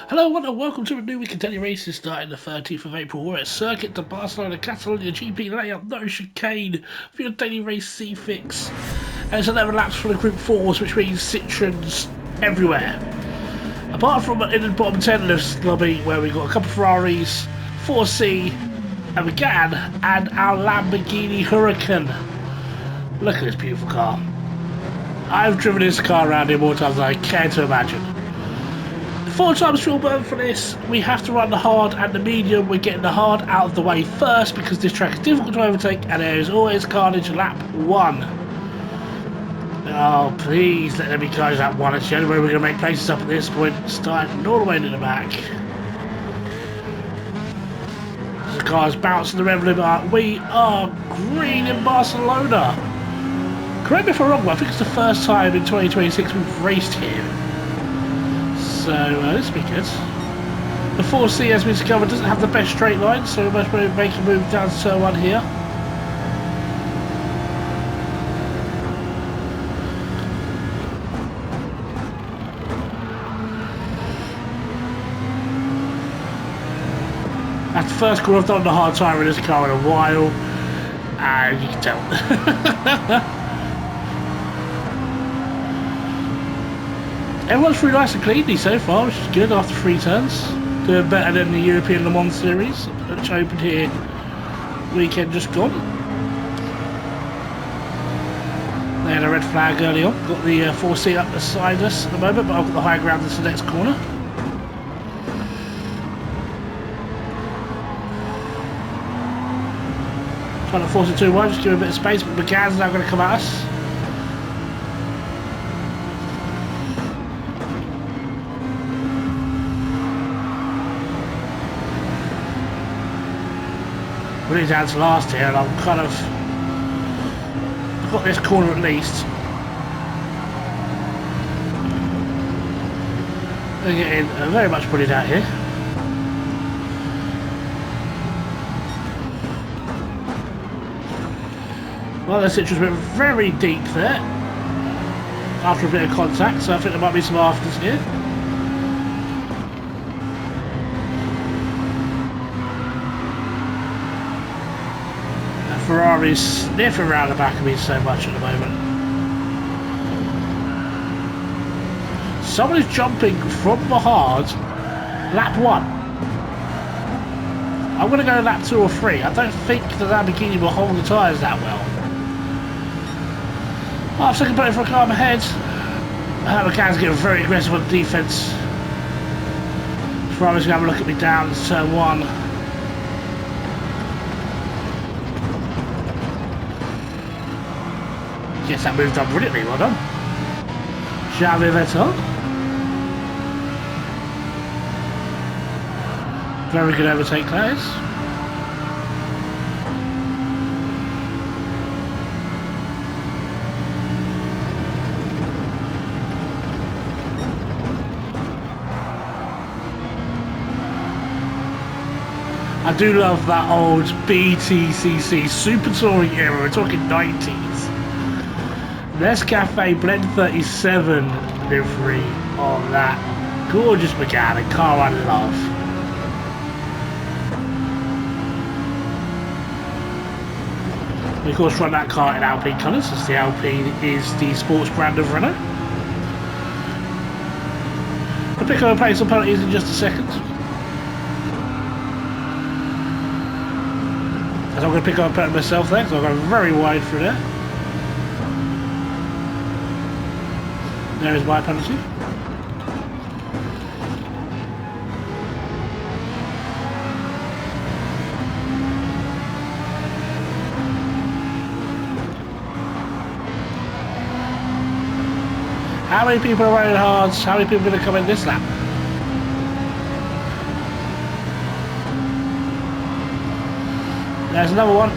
Hello and welcome to a new week in Daily Races starting the 13th of April. We're at Circuit de Barcelona, Catalonia GP layout, no chicane for your daily race C fix. And it's 11 laps for the Group 4s, which means Citroens everywhere. Apart from in the bottom 10 of this lobby where we've got a couple of Ferraris, 4C, a Megane, and our Lamborghini Huracan. Look at this beautiful car. I've driven this car around here more times than I care to imagine. 4 times fuel burn for this. We have to run the hard and the medium. We're getting the hard out of the way first because this track is difficult to overtake and there is always carnage lap 1. Oh, please let there be carnage lap 1. It's the only way we're going to make places up at this point. Starting all the way to the back. The car's bouncing the rev limit. We are green in Barcelona. Correct me if I'm wrong, but I think it's the first time in 2026 we've raced here. So this will be good. The 4C, as we discovered, doesn't have the best straight line, so we must make a move down to turn 1 here. That's the first corner I've done the hard tire in this car in a while, and you can tell. Everyone's through nice and cleanly so far, which is good after 3 turns. Doing better than the European Le Mans series, which opened here weekend just gone. They had a red flag early on. Got the 4C up beside us at the moment, but I've got the high ground into the next corner. Trying to force it 2-1, just give a bit of space, but McGann's now going to come at us. Really down to last here, and I've got this corner at least. They're getting very much bullied out here. Well, the Citroens went very deep there after a bit of contact, so I think there might be some afters here. Ferrari's sniffing around the back of me so much at the moment. Someone is jumping from the hard lap 1. I'm going to go lap 2 or 3. I don't think the Lamborghini will hold the tyres that well. Half second point for a car ahead. McCann's getting very aggressive on the defence. Ferrari's going to have a look at me down to turn 1. Yes, that moved on brilliantly, well done. Xavi Vettel. Very good overtake, that is. I do love that old BTCC Super Touring era, we're talking 90s. Nescafe Blend 37 livery on that gorgeous Megane, a car I love. We of course run that car in Alpine colours, as the Alpine is the sports brand of Renault. I'll pick up a place on penalties in just a second. As I'm going to pick up a penalty myself there, because I've gone very wide through there. There is my penalty. How many people are running hards? How many people are going to come in this lap? There's another one.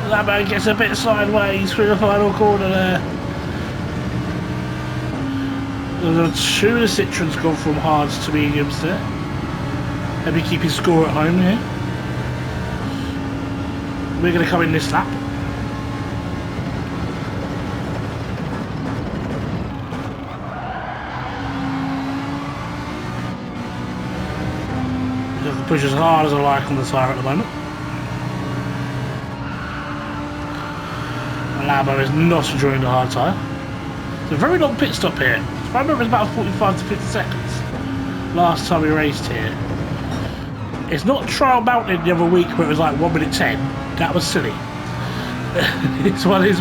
That man gets a bit sideways through the final corner there. There's 2 of the Citroens gone from hards to mediums there. Maybe keep his score at home here. We're going to come in this lap. push as hard as I like on the tyre at the moment. Labo is not enjoying the hard tyre. It's a very long pit stop here. If I remember, it's about 45 to 50 seconds. Last time we raced here. It's not Trial Mountain the other week where it was like 1 minute 10. That was silly. This one is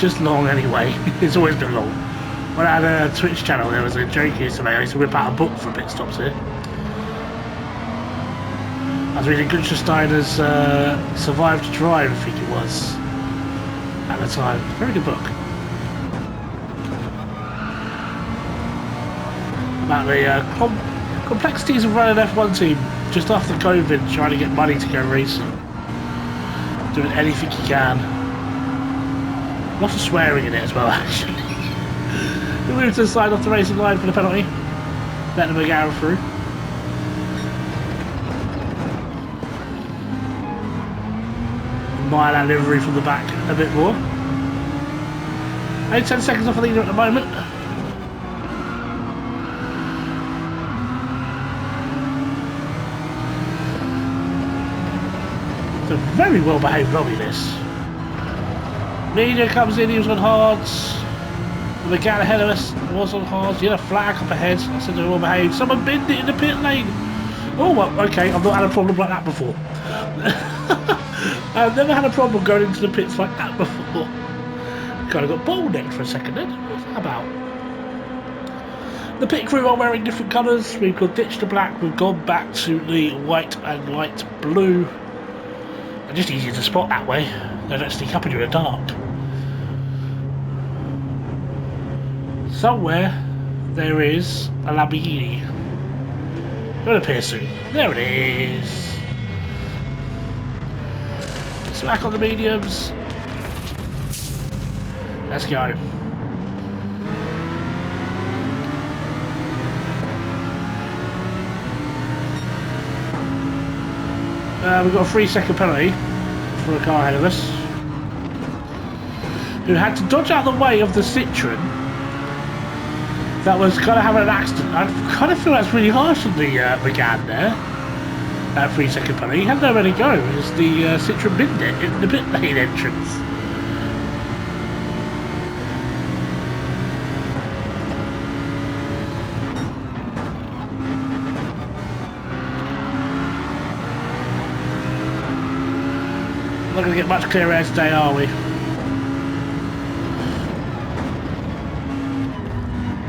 just long anyway. It's always been long. When I had a Twitch channel, there was a joke yesterday. I used to whip out a book for pit stops here. I was reading Gunther Steiner's Survive to Drive, I think it was, at the time. Very good book. About the complexities of running an F1 team just after COVID, trying to get money to go racing. Doing anything you can. Lots of swearing in it as well, actually. We moved to the side off the racing line for the penalty. Letting the McGarren through. Mile out livery from the back a bit more. Only 10 seconds off the leader at the moment. It's a very well behaved lobby, this. Media comes in, he was on hards. The guy ahead of us was on hards. He had a flag up ahead. I said they were well behaved. Someone binned it in the pit lane. Oh, well, okay, I've not had a problem like that before. I've never had a problem going into the pits like that before. Kind of got bold-necked for a second then. What's that about? The pit crew are wearing different colours. We've got ditched the black. We've gone back to the white and light blue. They're just easier to spot that way. They don't sneak up on you in the dark. Somewhere there is a Lamborghini. It'll appear soon. There it is. Smack on the mediums. Let's go. We've got a 3-second penalty for a car ahead of us, who had to dodge out of the way of the Citroen that was kind of having an accident. I kind of feel that's really harsh on the McGann there. That 3-second penalty. He had nowhere to go as the Citroen binned it in the pit lane entrance. Not going to get much clear air today, are we?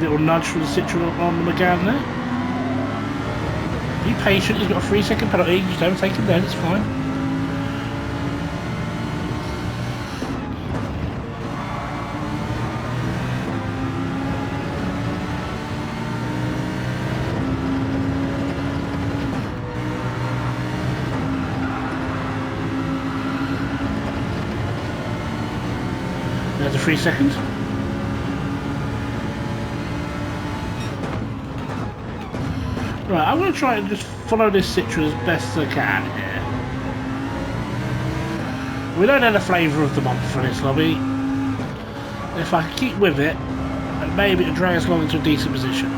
Little nudge from the Citroen on the McGann there. Be patient, he's got a 3-second penalty, just don't take him then, it's fine. There's a 3 seconds. Right, I'm going to try and just follow this Citroen as best as I can here. We don't know the flavour of the month for this lobby. If I can keep with it, maybe it'll drag us along into a decent position.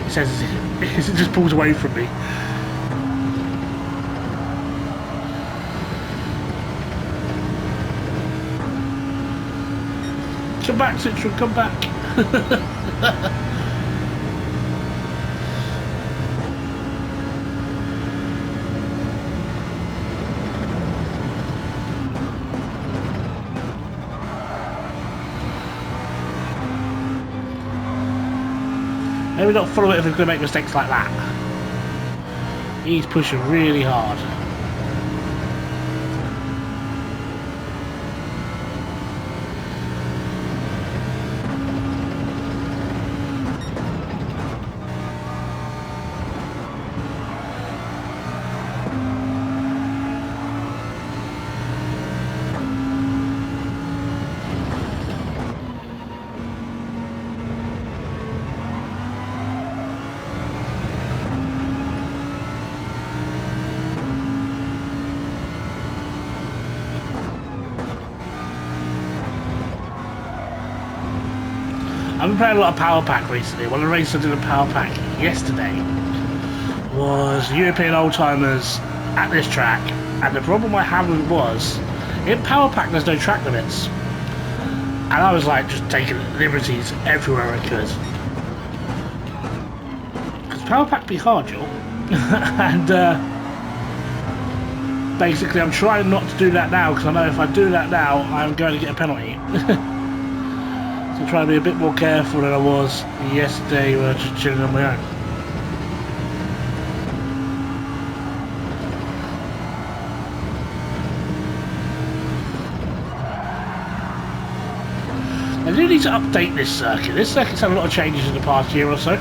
It says it just pulls away from me. Come back, Citroen, come back. Maybe not follow it if we're going to make mistakes like that. He's pushing really hard. I've been playing a lot of Power Pack recently. One of the races I did in Power Pack yesterday was European Old Timers at this track, and the problem I had with it was, in Power Pack there's no track limits, and I was like just taking liberties everywhere I could. Because Power Pack be hard, y'all. And basically I'm trying not to do that now, because I know if I do that now I'm going to get a penalty. So I'm trying to be a bit more careful than I was yesterday when I was just chilling on my own. I do need to update this circuit. This circuit's had a lot of changes in the past year or so.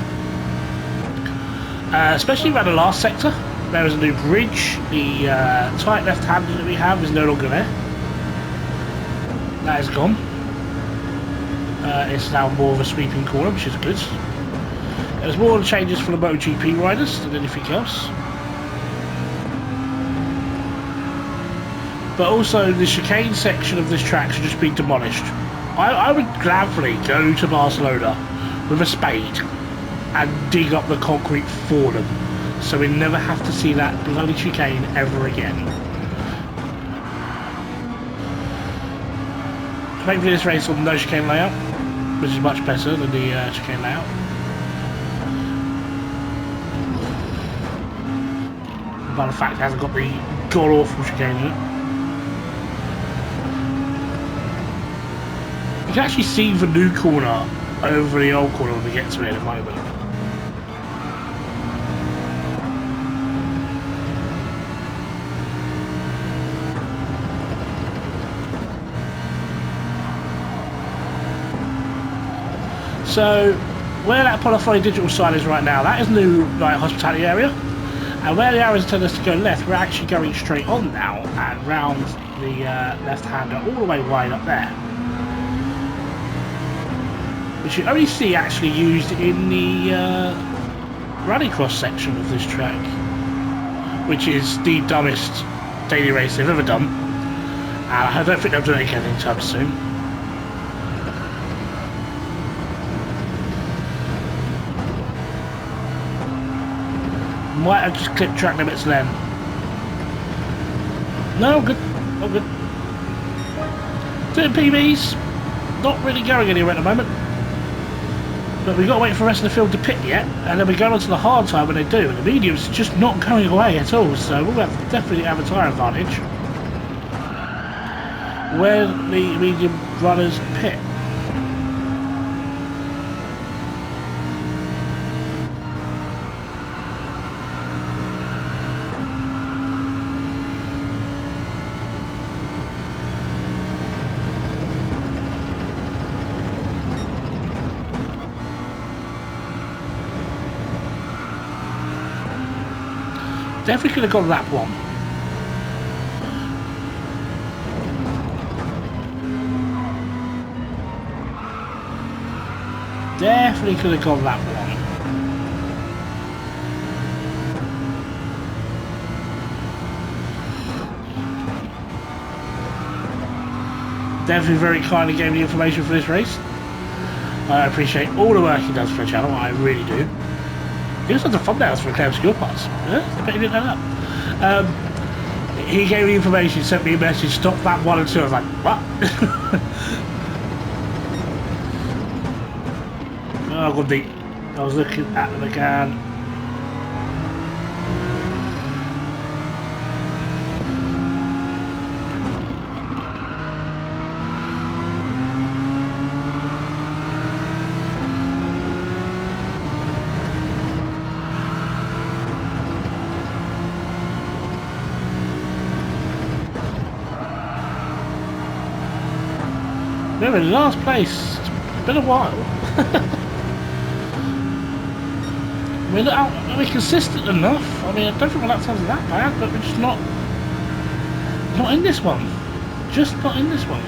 Especially around the last sector. There is a new bridge. The tight left-hander that we have is no longer there. That is gone. It's now more of a sweeping corner, which is good. There's more changes for the MotoGP riders than anything else. But also the chicane section of this track should just be demolished. I would gladly go to Barcelona with a spade and dig up the concrete for them, so we never have to see that bloody chicane ever again. Thankfully this race on no chicane layout, which is much better than the chicane layout. By the fact it hasn't got the god-awful chicane in it. You can actually see the new corner over the old corner when we get to it in a moment. So, where that Polyphony digital sign is right now, that is new like hospitality area. And where the arrows tell us to go left, we're actually going straight on now and round the left-hander all the way wide up there. Which you only see actually used in the rallycross section of this track, which is the dumbest daily race they've ever done, and I don't think they'll do it again anytime soon. Might have just clipped track limits then. No, all good, all good. Doing PBs, not really going anywhere at the moment. But we've got to wait for the rest of the field to pit yet, and then we go on to the hard time when they do, and the medium's just not going away at all, so we'll definitely have a tyre advantage where the medium runners pit. Definitely could have gone lap one. Definitely could have gone lap one. Definitely very kindly gave me information for this race. I appreciate all the work he does for the channel, I really do. He also does the thumbnails for Claire Obscure Parts. Yeah, I bet he didn't know that. He gave me information, sent me a message, stop that 1 and 2. I was like, what? Oh, I got deep. I was looking at them again. They're in last place. It's been a while. We're consistent enough. I mean, I don't think my lap times are that bad, but we're just not in this one. Just not in this one.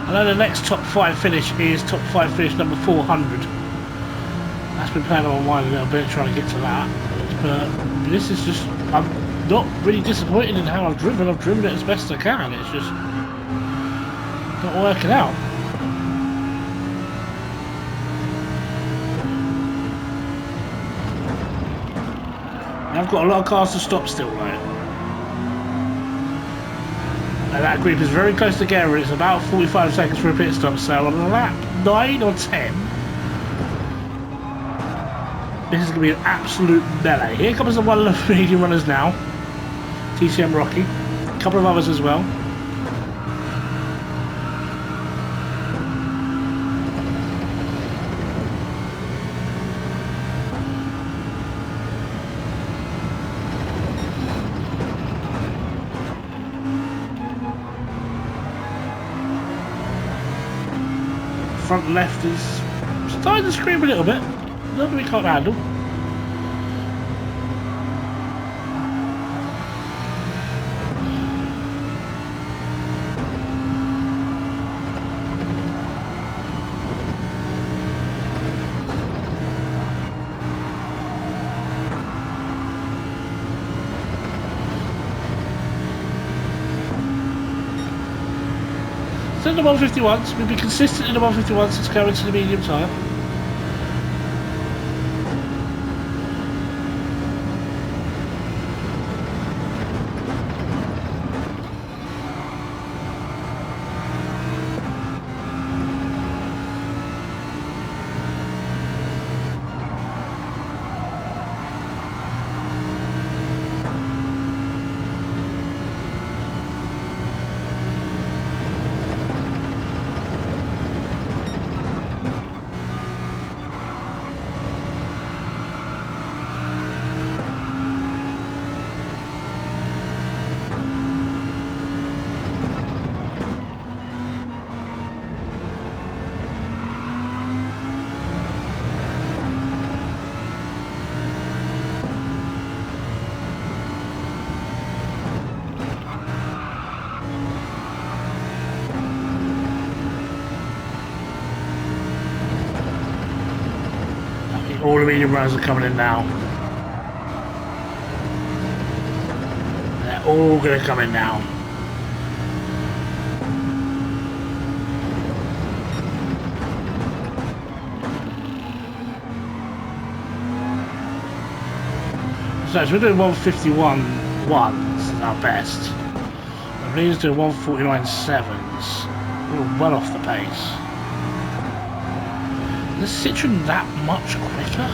I know the next top 5 finish is top 5 finish number 400. Matt's been playing on mine a little bit, trying to get to that. But this is just, I'm not really disappointed in how I've driven. I've driven it as best I can. It's just not working out. I've got a lot of cars to stop still, though. And that group is very close together. It's about 45 seconds for a pit stop, so on lap 9 or 10, this is going to be an absolute melee. Here comes the one of the medium runners now, TCM Rocky, a couple of others as well. Front left is starting to scream a little bit. Nothing we can't handle. Still in the 151s, we've been consistent in the 151 since going to the medium tyre. All the medium runners are coming in now. They're all going to come in now. So we're doing 151 ones at our best. I believe he's doing 149 sevens. We're well off the pace. Is the Citroen that much quicker?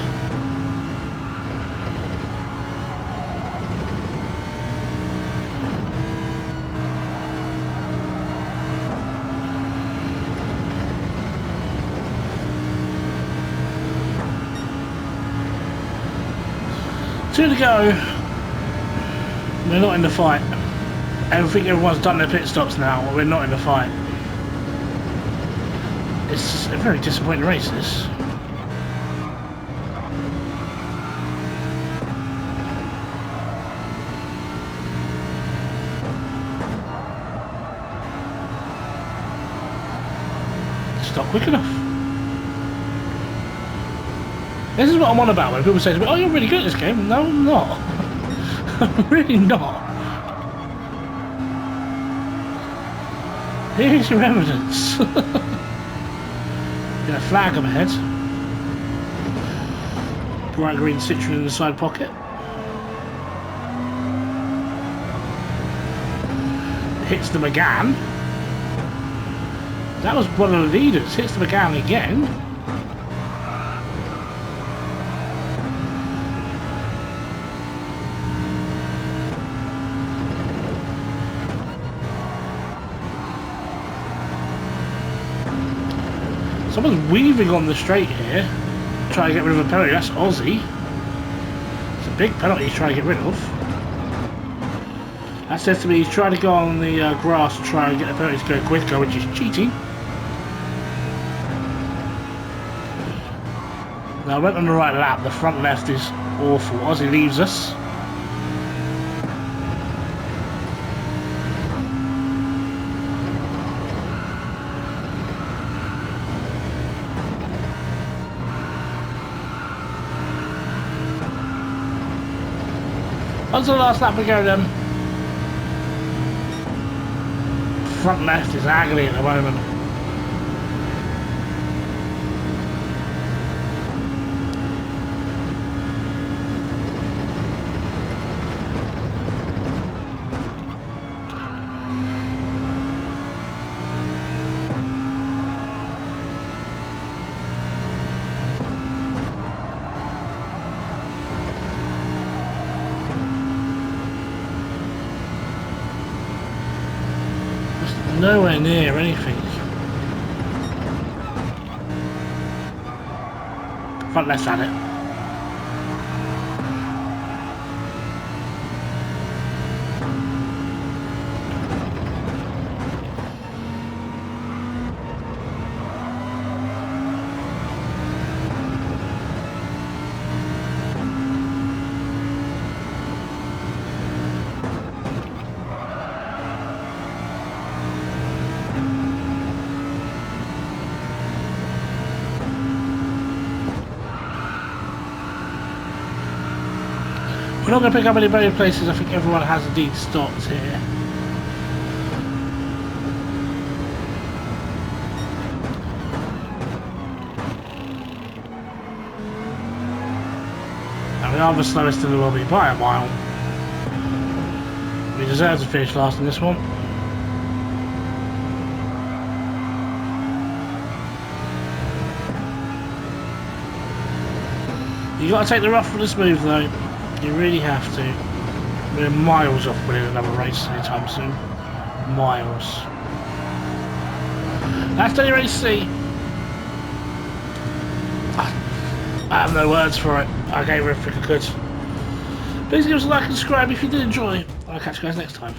Two to go. We're not in the fight. I think everyone's done their pit stops now. We're not in the fight. It's a very disappointing race, this. It's not quick enough. This is what I'm on about when people say to me, oh, you're really good at this game. No, I'm not. I'm really not. Here's your evidence. Gonna flag him ahead. Bright green Citroen in the side pocket. Hits the McGann. That was one of the leaders. Hits the McGann again. Someone's weaving on the straight here, trying to get rid of a penalty. That's Aussie. It's a big penalty he's trying to get rid of. That says to me he's trying to go on the grass to try and get the penalty to go quicker, which is cheating. Now I went on the right lap, the front left is awful. Aussie leaves us. On to the last lap we go then. Front left is agony at the moment. Nowhere near anything. Front left's at it. We're not going to pick up any better places. I think everyone has indeed stopped here. And we are the slowest in the lobby by a mile. We deserve to finish last in this one. You got to take the rough for the smooth though. You really have to. We're miles off winning another race anytime soon. Miles. That's Daily Race C. I have no words for it. I gave everything I could. Please give us a like and subscribe if you did enjoy. I'll catch you guys next time.